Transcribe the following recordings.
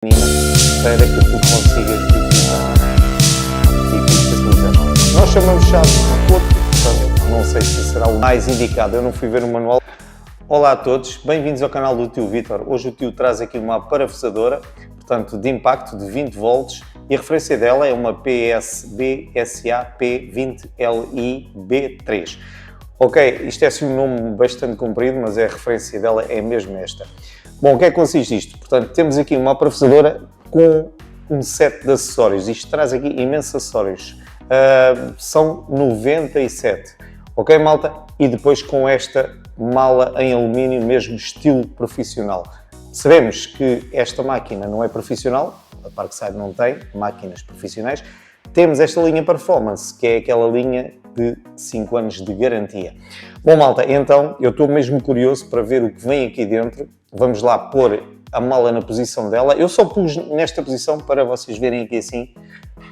para que tu consigas visitar a tua zona. Nós chamamos chave de corpo, portanto, não sei se será o mais indicado, eu não fui ver o manual. Olá a todos, bem-vindos ao canal do tio Vítor. Hoje o tio traz aqui uma parafusadora, portanto, de impacto de 20 volts e a referência dela é uma PSB-SA P20Li B3. Ok, isto é assim um nome bastante comprido, mas a referência dela é mesmo esta. Bom, o que é que consiste isto? Portanto, temos aqui uma parafusadora com um set de acessórios. Isto traz aqui imensos acessórios. São 97. Ok, malta? E depois com esta mala em alumínio, mesmo estilo profissional. Sabemos que esta máquina não é profissional, a Parkside não tem máquinas profissionais. Temos esta linha Performance, que é aquela linha de 5 anos de garantia. Bom, malta, então eu estou mesmo curioso para ver o que vem aqui dentro. Vamos lá pôr a mala na posição dela. Eu só pus nesta posição para vocês verem aqui assim,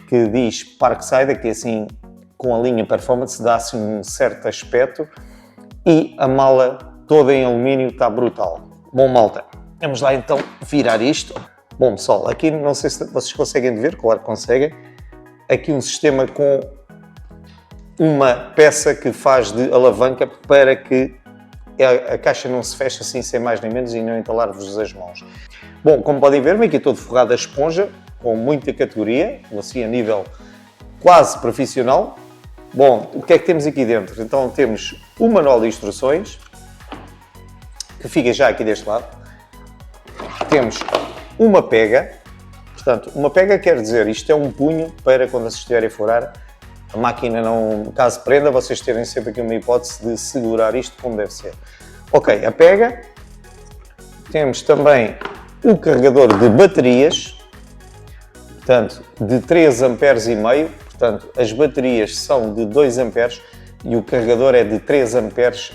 que diz Parkside, aqui assim com a linha Performance, dá-se um certo aspecto. E a mala toda em alumínio está brutal. Bom, malta, vamos lá então virar isto. Bom, pessoal, aqui não sei se vocês conseguem ver, claro que conseguem. Aqui um sistema com uma peça que faz de alavanca para que a caixa não se feche assim sem mais nem menos e não entalar-vos as mãos. Bom, como podem ver, vem aqui todo forrado a esponja, com muita categoria, assim a nível quase profissional. Bom, o que é que temos aqui dentro? Então temos o manual de instruções, que fica já aqui deste lado. Temos uma pega, portanto, uma pega quer dizer, isto é um punho para quando vocês estiverem a furar, a máquina não, caso prenda, vocês terem sempre aqui uma hipótese de segurar isto como deve ser. Ok, a pega. Temos também o carregador de baterias, portanto, de 3,5 amperes. Portanto, as baterias são de 2 amperes e o carregador é de 3,5 amperes.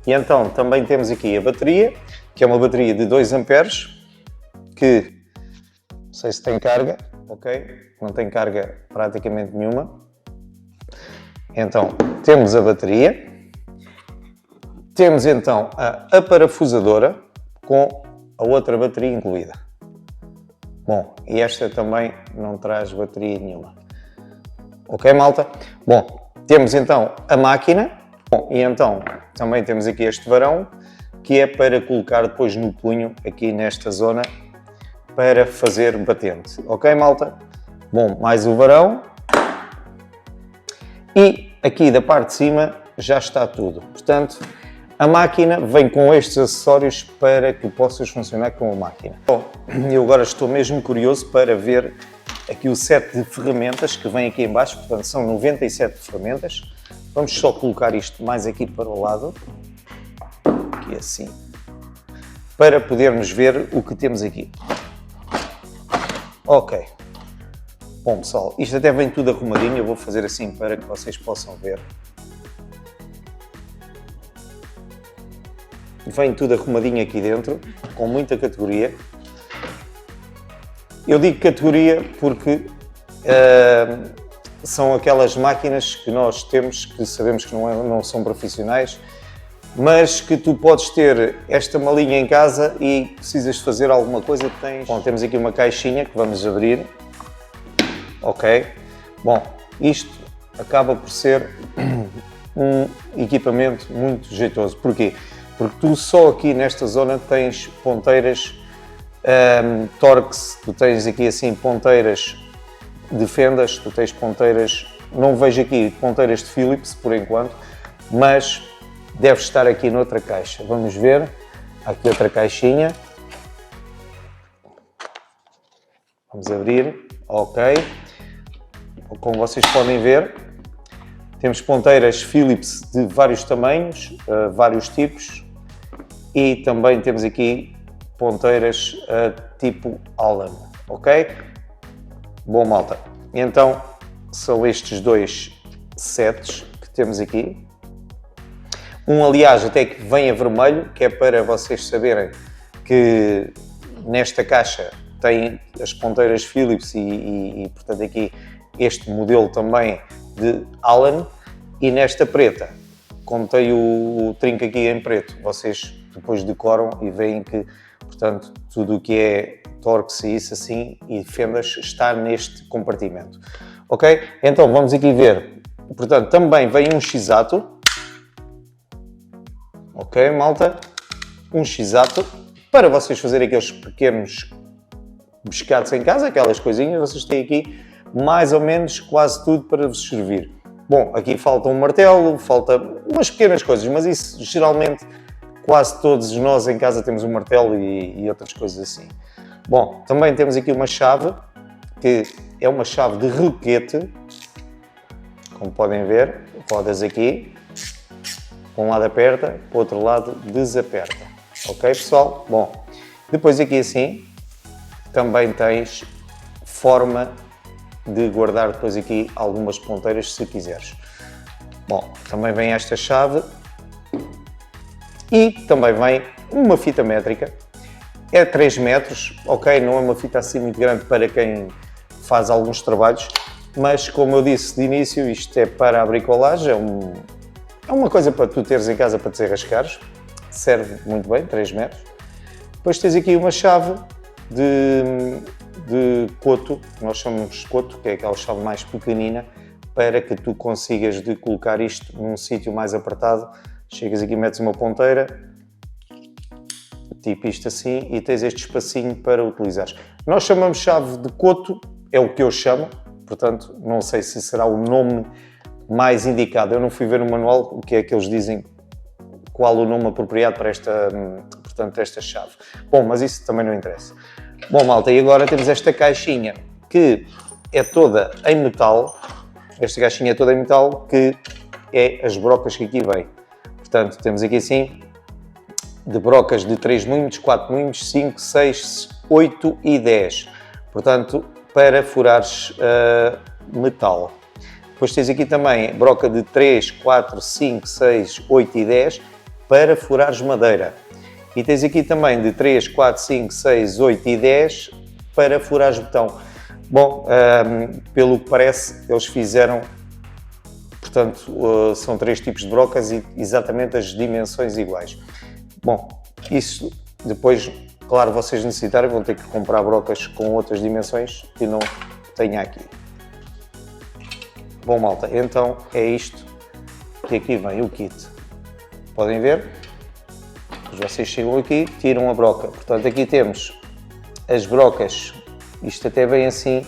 E então também temos aqui a bateria, que é uma bateria de 2 amperes, que não sei se tem carga, ok? Não tem carga praticamente nenhuma. Então, temos a bateria. Temos então a parafusadora com a outra bateria incluída. Bom, e esta também não traz bateria nenhuma. Ok, malta? Bom, temos então a máquina. Bom, e então também temos aqui este varão, que é para colocar depois no punho, aqui nesta zona, para fazer batente. Ok, malta? Bom, mais o varão. E aqui da parte de cima já está tudo. Portanto, a máquina vem com estes acessórios para que possas funcionar com a máquina. Bom, eu agora estou mesmo curioso para ver aqui o set de ferramentas que vem aqui em baixo. Portanto, são 97 ferramentas. Vamos só colocar isto mais aqui para o lado. Aqui assim. Para podermos ver o que temos aqui. Ok. Bom, pessoal, isto até vem tudo arrumadinho. Eu vou fazer assim para que vocês possam ver. Vem tudo arrumadinho aqui dentro, com muita categoria. Eu digo categoria porque são aquelas máquinas que nós temos, que sabemos que não são profissionais, mas que tu podes ter esta malinha em casa e precisas de fazer alguma coisa que tens. Bom, temos aqui uma caixinha que vamos abrir. Ok. Bom, isto acaba por ser um equipamento muito jeitoso. Porquê? Porque tu só aqui nesta zona tens ponteiras Torx, tu tens aqui assim ponteiras de fendas, tu tens ponteiras, não vejo aqui ponteiras de Philips por enquanto, mas deve estar aqui noutra caixa. Vamos ver, aqui outra caixinha. Vamos abrir, ok. Como vocês podem ver, temos ponteiras Philips de vários tamanhos, vários tipos, e também temos aqui ponteiras tipo Allen, ok? Bom, malta, então são estes dois sets que temos aqui. Um, aliás, até que vem a vermelho, que é para vocês saberem que nesta caixa tem as ponteiras Philips e portanto aqui este modelo também de Allen, e nesta preta, como tem o trinco aqui em preto, vocês depois decoram e veem que portanto, tudo o que é torques e isso assim, e fendas, está neste compartimento. Ok? Então, vamos aqui ver. Portanto, também vem um X-Ato. Ok, malta? Um X-Ato. Para vocês fazerem aqueles pequenos pescados em casa, aquelas coisinhas, vocês têm aqui mais ou menos quase tudo para vos servir. Bom, aqui falta um martelo, falta umas pequenas coisas, mas isso geralmente quase todos nós em casa temos um martelo e outras coisas assim. Bom, também temos aqui uma chave, que é uma chave de roquete, como podem ver, rodas aqui, para um lado aperta, para o outro lado desaperta. Ok, pessoal? Bom, depois aqui assim, também tens forma de guardar depois aqui algumas ponteiras se quiseres. Bom, também vem esta chave e também vem uma fita métrica. É 3 metros, ok, não é uma fita assim muito grande para quem faz alguns trabalhos, mas como eu disse de início, isto é para a bricolagem, é uma coisa para tu teres em casa para te desenrascares, serve muito bem, 3 metros. Depois tens aqui uma chave de coto, nós chamamos de coto, que é aquela chave mais pequenina, para que tu consigas de colocar isto num sítio mais apertado. Chegas aqui, metes uma ponteira, tipo isto assim, e tens este espacinho para utilizares. Nós chamamos chave de coto, é o que eu chamo, portanto, não sei se será o nome mais indicado. Eu não fui ver no manual o que é que eles dizem, qual o nome apropriado para esta chave. Bom, mas isso também não interessa. Bom, malta, e agora temos esta caixinha que é toda em metal. Esta caixinha é toda em metal, que é as brocas que aqui vêm. Portanto, temos aqui assim, de brocas de 3 mm, 4 mm, 5, 6, 8 e 10. Portanto, para furares metal. Depois tens aqui também broca de 3, 4, 5, 6, 8 e 10 para furares madeira. E tens aqui também de 3, 4, 5, 6, 8 e 10 para furares betão. Bom, pelo que parece, eles fizeram, portanto, são 3 tipos de brocas e exatamente as dimensões iguais. Bom, isso depois, claro, vocês necessitarem, vão ter que comprar brocas com outras dimensões que não tenha aqui. Bom, malta, então é isto que aqui vem o kit. Podem ver? Vocês chegam aqui, tiram a broca. Portanto, aqui temos as brocas. Isto até vem assim.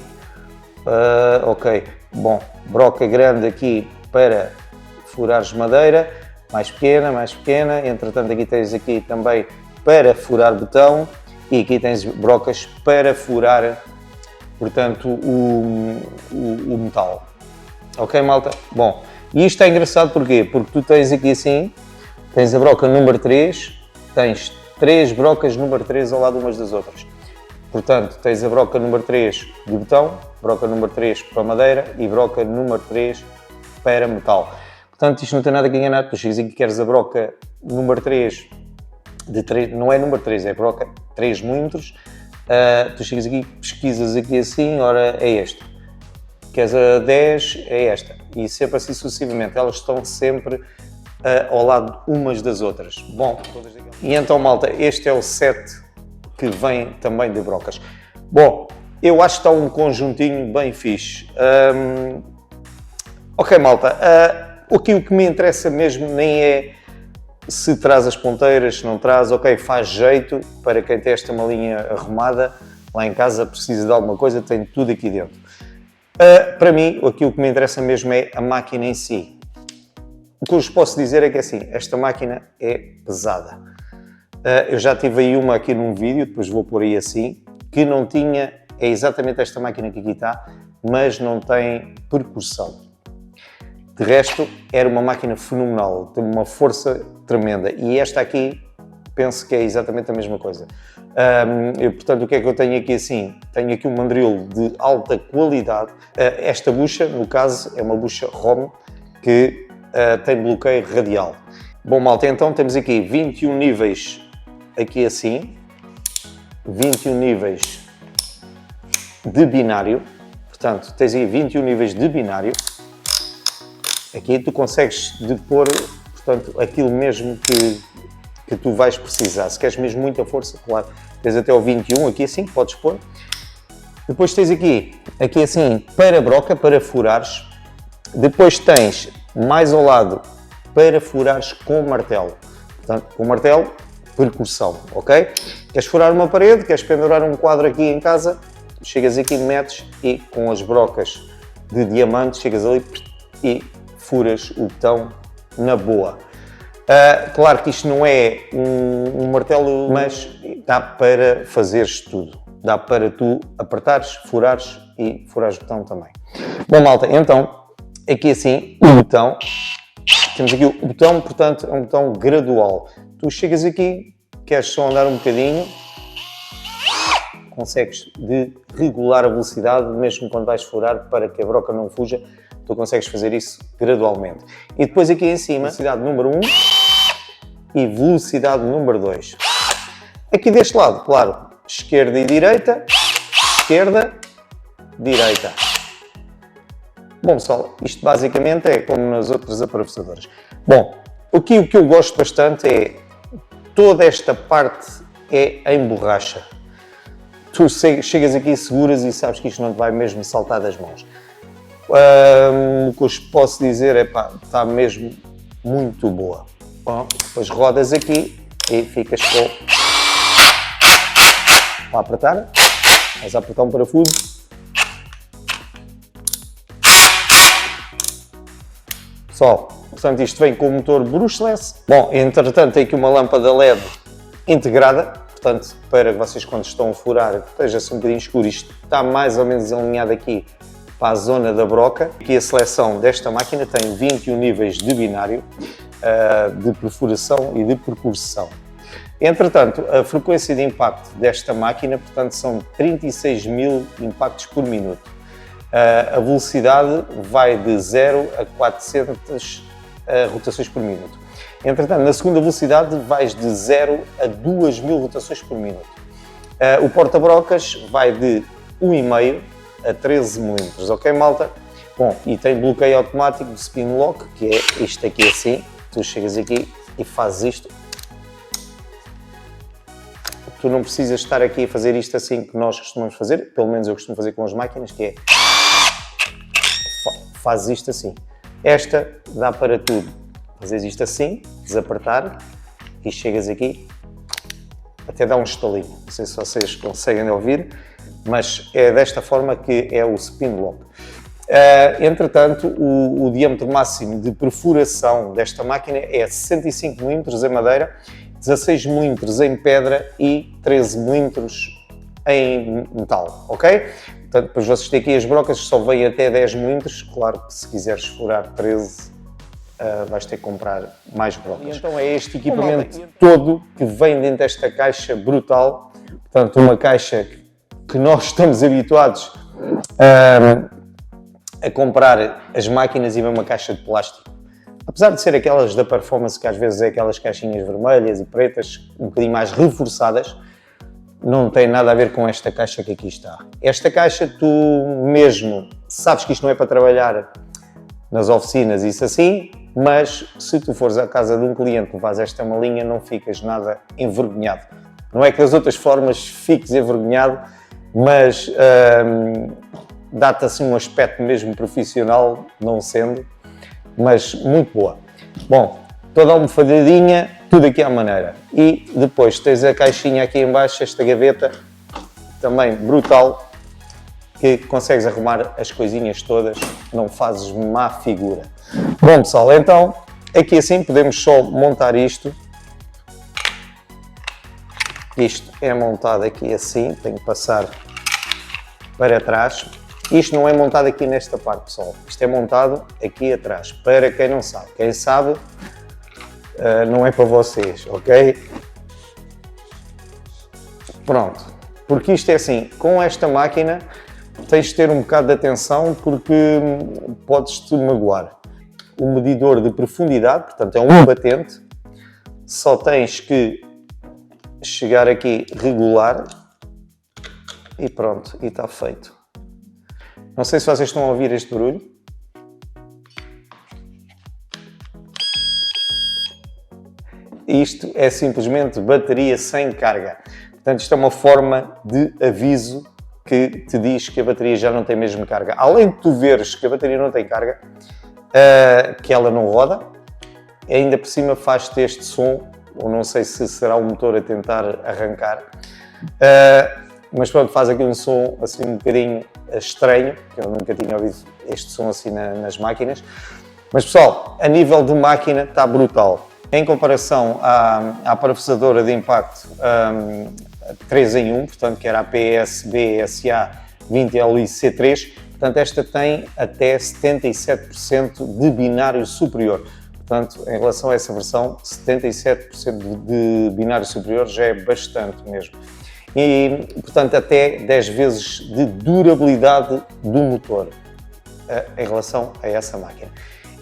Ok. Bom, broca grande aqui para furares madeira. Mais pequena. Entretanto, aqui tens aqui também para furar betão. E aqui tens brocas para furar, portanto, o metal. Ok, malta? Bom, e isto é engraçado porquê? Porque tu tens aqui assim, tens a broca número 3, tens 3 brocas número 3 ao lado umas das outras. Portanto, tens a broca número 3 de betão, broca número 3 para madeira e broca número 3 para metal. Portanto, isto não tem nada que enganar, tu chegas aqui e queres a broca número 3, não é número 3, é broca 3 mm, tu chegas aqui, pesquisas aqui assim, ora é esta. Queres a 10, é esta. E sempre assim sucessivamente, elas estão sempre ao lado umas das outras. Bom, e então, malta, este é o set que vem também de brocas. Bom, eu acho que está um conjuntinho bem fixe. Ok, malta, aqui o que me interessa mesmo nem é se traz as ponteiras, se não traz, ok, faz jeito para quem tem esta malinha arrumada, lá em casa precisa de alguma coisa, tem tudo aqui dentro. Para mim, aqui o que me interessa mesmo é a máquina em si. O que eu vos posso dizer é que assim, esta máquina é pesada. Eu já tive aí uma aqui num vídeo, depois vou pôr aí assim, que não tinha, é exatamente esta máquina que aqui está, mas não tem percussão. De resto, era uma máquina fenomenal, tem uma força tremenda. E esta aqui, penso que é exatamente a mesma coisa. Portanto, o que é que eu tenho aqui assim? Tenho aqui um mandril de alta qualidade. Esta bucha, no caso, é uma bucha ROM que tem bloqueio radial. Bom, malta, então temos aqui 21 níveis aqui assim. 21 níveis de binário. Portanto, tens aí 21 níveis de binário. Aqui tu consegues pôr, portanto, aquilo mesmo que tu vais precisar. Se queres mesmo muita força, claro, tens até o 21, aqui assim, podes pôr. Depois tens aqui assim, para broca, para furares. Depois tens, mais ao lado, para furares com martelo. Portanto, com martelo, percussão, ok? Queres furar uma parede, queres pendurar um quadro aqui em casa, chegas aqui, metes e com as brocas de diamante, chegas ali e furas o botão na boa. Claro que isto não é um martelo, mas dá para fazeres tudo. Dá para tu apertares, furares e furares o botão também. Bom, malta, então, aqui assim, o botão. Temos aqui o botão, portanto, é um botão gradual. Tu chegas aqui, queres só andar um bocadinho, consegues regular a velocidade, mesmo quando vais furar, para que a broca não fuja, tu consegues fazer isso gradualmente. E depois aqui em cima, velocidade número 1 e velocidade número 2. Aqui deste lado, claro, esquerda e direita, esquerda, direita. Bom, pessoal, isto basicamente é como nas outras atravessadoras. Bom, o que eu gosto bastante é toda esta parte é em borracha. Tu chegas aqui, seguras e sabes que isto não te vai mesmo saltar das mãos. O que eu posso dizer é pá, está mesmo muito boa. Bom, depois rodas aqui e ficas com... Para apertar, vais apertar um parafuso. Pessoal, portanto isto vem com o motor brushless. Bom, entretanto tem aqui uma lâmpada LED integrada, portanto para que vocês quando estão a furar esteja-se um bocadinho escuro, isto está mais ou menos alinhado aqui para a zona da broca. Aqui a seleção desta máquina tem 21 níveis de binário, de perfuração e de percussão. Entretanto, a frequência de impacto desta máquina, portanto, são 36.000 impactos por minuto. A velocidade vai de 0 a 400 rotações por minuto. Entretanto, na segunda velocidade vais de 0 a 2.000 rotações por minuto. O porta-brocas vai de 1,5 a 13 mm, ok, malta? Bom, e tem bloqueio automático de spin lock, que é isto aqui assim. Tu chegas aqui e fazes isto. Tu não precisas estar aqui a fazer isto assim que nós costumamos fazer, pelo menos eu costumo fazer com as máquinas, que é... Fazes isto assim. Esta dá para tudo. Fazes isto assim, desapertar e chegas aqui, até dá um estalinho. Não sei se vocês conseguem ouvir, mas é desta forma que é o spin lock. Entretanto, o diâmetro máximo de perfuração desta máquina é 65 mm em madeira, 16 mm em pedra e 13 mm em metal, ok? Portanto, depois vocês têm aqui as brocas que só vêm até 10 mm, claro que se quiseres furar 13 vais ter que comprar mais brocas. E então é este equipamento todo que vem dentro desta caixa brutal, portanto uma caixa que nós estamos habituados a comprar as máquinas e vem uma caixa de plástico. Apesar de ser aquelas da Performance, que às vezes é aquelas caixinhas vermelhas e pretas, um bocadinho mais reforçadas, não tem nada a ver com esta caixa que aqui está. Esta caixa tu mesmo sabes que isto não é para trabalhar nas oficinas, isso assim, mas se tu fores à casa de um cliente e fazes esta malinha, não ficas nada envergonhado. Não é que das outras formas fiques envergonhado, mas dá-te assim um aspecto mesmo profissional, não sendo, mas muito boa. Bom, toda almofadadinha, tudo aqui à maneira. E depois tens a caixinha aqui em baixo, esta gaveta, também brutal, que consegues arrumar as coisinhas todas, não fazes má figura. Bom pessoal, então aqui assim podemos só montar isto. Isto é montado aqui assim, tenho que passar para trás. Isto não é montado aqui nesta parte, pessoal. Isto é montado aqui atrás, para quem não sabe. Quem sabe, não é para vocês, ok? Pronto. Porque isto é assim, com esta máquina tens de ter um bocado de atenção porque podes-te magoar. O medidor de profundidade, portanto é um batente, só tens que chegar aqui, regular e pronto, e está feito. Não sei se vocês estão a ouvir este barulho. Isto é simplesmente bateria sem carga. Portanto, isto é uma forma de aviso que te diz que a bateria já não tem mesmo carga. Além de tu veres que a bateria não tem carga, que ela não roda, ainda por cima faz-te este som, ou não sei se será o motor a tentar arrancar, mas pronto, faz aqui um som assim um bocadinho estranho, que eu nunca tinha ouvido este som assim nas máquinas. Mas pessoal, a nível de máquina está brutal. Em comparação à parafusadora de impacto 3 em 1, portanto que era a PS-BSA 20LI C3, portanto esta tem até 77% de binário superior. Portanto, em relação a essa versão, 77% de binário superior já é bastante mesmo. E, portanto, até 10 vezes de durabilidade do motor em relação a essa máquina.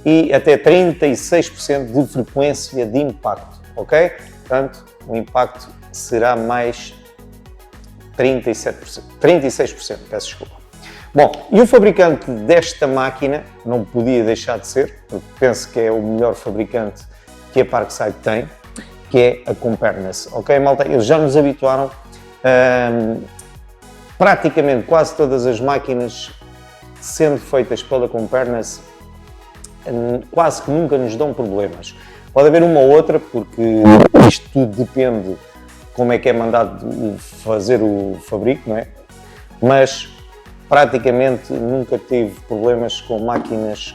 E até 36% de frequência de impacto, ok? Portanto, o impacto será mais 36%, peço desculpa. Bom, e o fabricante desta máquina não podia deixar de ser, porque penso que é o melhor fabricante que a Parkside tem, que é a Comperness, ok, malta? Eles já nos habituaram, praticamente quase todas as máquinas sendo feitas pela Comperness, quase que nunca nos dão problemas. Pode haver uma ou outra, porque isto tudo depende como é que é mandado fazer o fabrico, não é? Mas praticamente nunca tive problemas com máquinas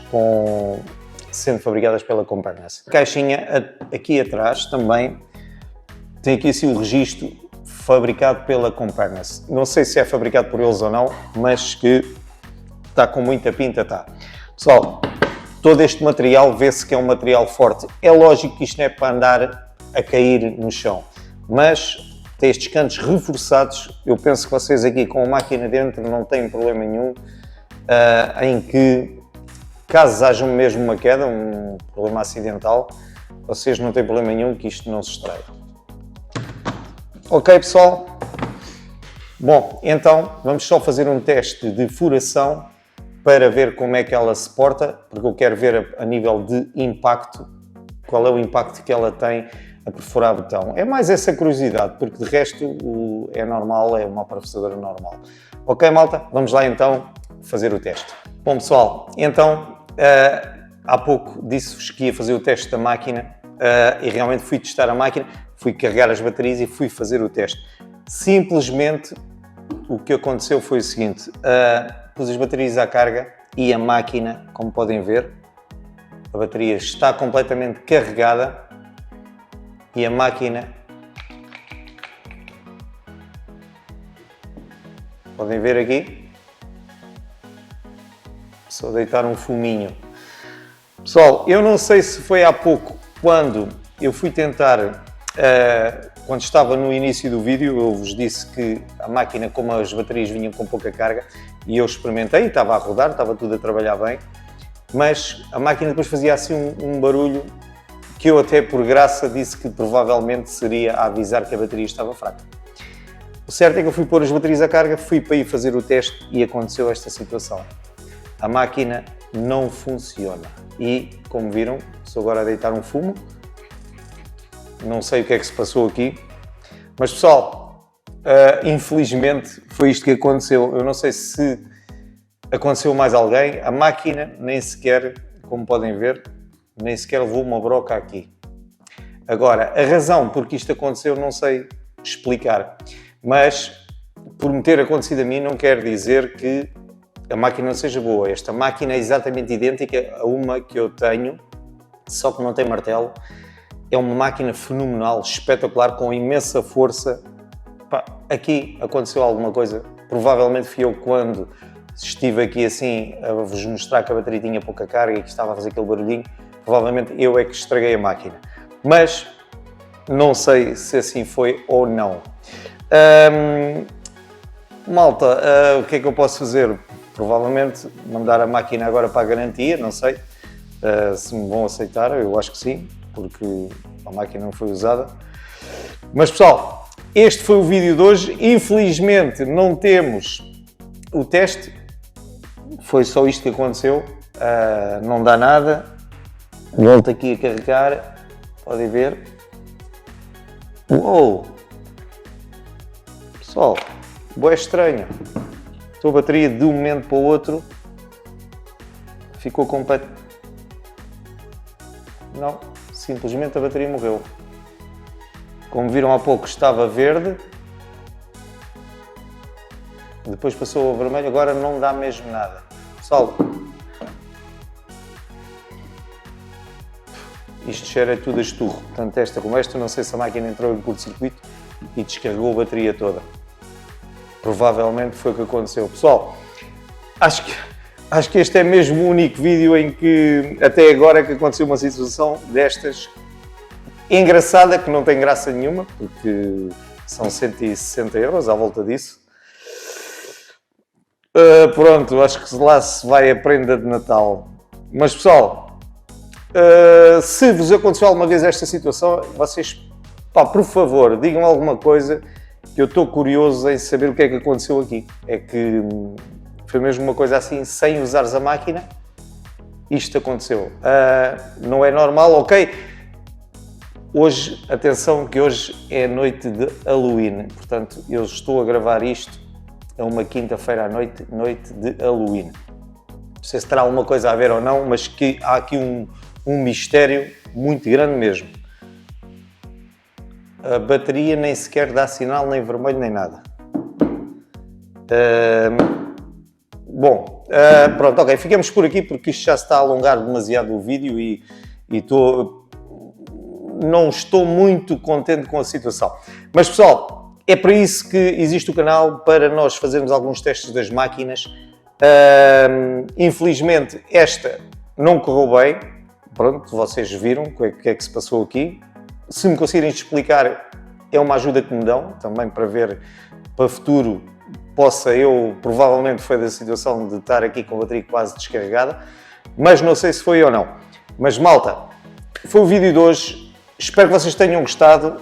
sendo fabricadas pela Comperness. A caixinha aqui atrás também tem aqui assim o registro fabricado pela Comperness. Não sei se é fabricado por eles ou não, mas que está com muita pinta, está. Pessoal, todo este material vê-se que é um material forte. É lógico que isto não é para andar a cair no chão, mas tem estes cantos reforçados. Eu penso que vocês aqui com a máquina dentro não têm problema nenhum, em que, caso haja mesmo uma queda, um problema acidental, vocês não têm problema nenhum que isto não se estrague. Ok, pessoal? Bom, então vamos só fazer um teste de furação para ver como é que ela se porta, porque eu quero ver a nível de impacto, qual é o impacto que ela tem a perfurar botão. É mais essa curiosidade, porque de resto é normal, é uma parafusadora normal. Ok, malta? Vamos lá então fazer o teste. Bom, pessoal, então há pouco disse-vos que ia fazer o teste da máquina e realmente fui testar a máquina, fui carregar as baterias e fui fazer o teste. Simplesmente o que aconteceu foi o seguinte, pus as baterias à carga e a máquina, como podem ver, a bateria está completamente carregada e a máquina, podem ver aqui, só deitar um fuminho. Pessoal, eu não sei se foi há pouco, quando eu fui tentar, quando estava no início do vídeo, eu vos disse que a máquina, como as baterias vinham com pouca carga, e eu experimentei, estava a rodar, estava tudo a trabalhar bem, mas a máquina depois fazia assim um barulho que eu até por graça disse que provavelmente seria a avisar que a bateria estava fraca. O certo é que eu fui pôr as baterias à carga, fui para ir fazer o teste e aconteceu esta situação. A máquina não funciona e, como viram, estou agora a deitar um fumo, não sei o que é que se passou aqui, mas pessoal, infelizmente foi isto que aconteceu. Eu não sei se aconteceu mais alguém, a máquina nem sequer, como podem ver, nem sequer levou uma broca aqui. Agora, a razão por que isto aconteceu não sei explicar, mas por me ter acontecido a mim não quer dizer que a máquina não seja boa. Esta máquina é exatamente idêntica a uma que eu tenho, só que não tem martelo. É uma máquina fenomenal, espetacular, com imensa força. Pá, aqui aconteceu alguma coisa, provavelmente fui eu quando estive aqui assim a vos mostrar que a bateria tinha pouca carga e que estava a fazer aquele barulhinho. Provavelmente eu é que estraguei a máquina, mas não sei se assim foi ou não. Malta, o que é que eu posso fazer? Provavelmente mandar a máquina agora para a garantia, não sei se me vão aceitar, eu acho que sim, porque a máquina não foi usada. Mas pessoal, este foi o vídeo de hoje. Infelizmente não temos o teste, foi só isto que aconteceu, não dá nada. Volto aqui a carregar, podem ver. Uou! Pessoal, bué estranho. A bateria de um momento para o outro ficou completa. Não, simplesmente a bateria morreu. Como viram há pouco, estava verde. Depois passou ao vermelho, agora não dá mesmo nada. Pessoal, isto cheira tudo a esturro. Portanto, esta como esta, não sei se a máquina entrou em curto-circuito e descarregou a bateria toda. Provavelmente foi o que aconteceu. Pessoal, acho que este é mesmo o único vídeo em que até agora é que aconteceu uma situação destas engraçada, que não tem graça nenhuma, porque são 160 € à volta disso. Pronto, acho que lá se vai a prenda de Natal. Mas pessoal, se vos aconteceu alguma vez esta situação, vocês, pá, por favor, digam alguma coisa, que eu estou curioso em saber o que é que aconteceu aqui. É que foi mesmo uma coisa assim, sem usares a máquina, isto aconteceu. Não é normal, ok? Hoje, atenção que hoje é noite de Halloween, portanto eu estou a gravar isto a uma quinta-feira à noite, noite de Halloween. Não sei se terá alguma coisa a ver ou não, mas que há aqui um mistério muito grande mesmo. A bateria nem sequer dá sinal, nem vermelho, nem nada. Pronto, ok, ficamos por aqui porque isto já se está a alongar demasiado o vídeo e não estou muito contente com a situação. Mas pessoal, é para isso que existe o canal, para nós fazermos alguns testes das máquinas. Infelizmente esta não correu bem, pronto, vocês viram o que é que se passou aqui. Se me conseguirem explicar, é uma ajuda que me dão, também para ver, para futuro, provavelmente foi da situação de estar aqui com a bateria quase descarregada, mas não sei se foi ou não. Mas malta, foi o vídeo de hoje. Espero que vocês tenham gostado.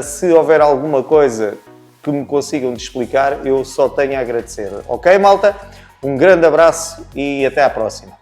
Se houver alguma coisa que me consigam de explicar, eu só tenho a agradecer. Ok, malta? Um grande abraço e até à próxima.